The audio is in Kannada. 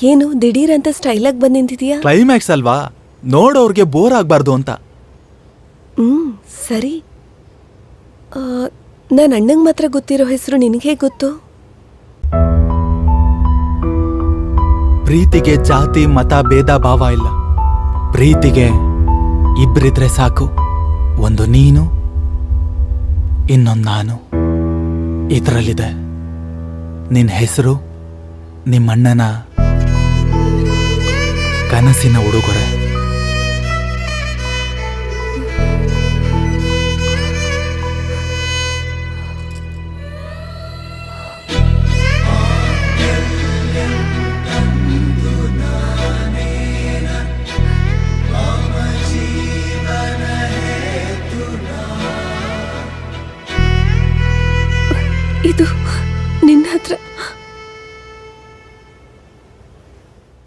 ಏನು ದಿಢೀರ್ ಅಂತ ಸ್ಟೈಲಾಗಿ ಬಂದ್ ನಿಂತಿದ್ಯಾ? ಕ್ಲೈಮ್ಯಾಕ್ಸ್ ಅಲ್ವಾ, ನೋಡೋರ್ಗೆ ಬೋರ್ ಆಗ್ಬಾರ್ದು ಅಂತ. ಸರಿ. ನನ್ನ ಅಣ್ಣಂಗೆ ಮಾತ್ರ ಗೊತ್ತಿರೋ ಹೆಸರು ನಿನಗೆ ಹೇಗೆ ಗೊತ್ತು? ಪ್ರೀತಿಗೆ ಜಾತಿ ಮತ ಭೇದ ಭಾವ ಇಲ್ಲ. ಪ್ರೀತಿಗೆ ಇಬ್ಬರಿದ್ರೆ ಸಾಕು. ಒಂದು ನೀನು, ಇನ್ನೊಂದು ನಾನು. ಇದರಲ್ಲಿದೆ ನಿನ್ನ ಹೆಸರು, ನಿಮ್ಮಣ್ಣನ ಕನಸಿನ ಉಡುಗೊರೆ. ಇದು ನಿನ್ನ ಹತ್ರ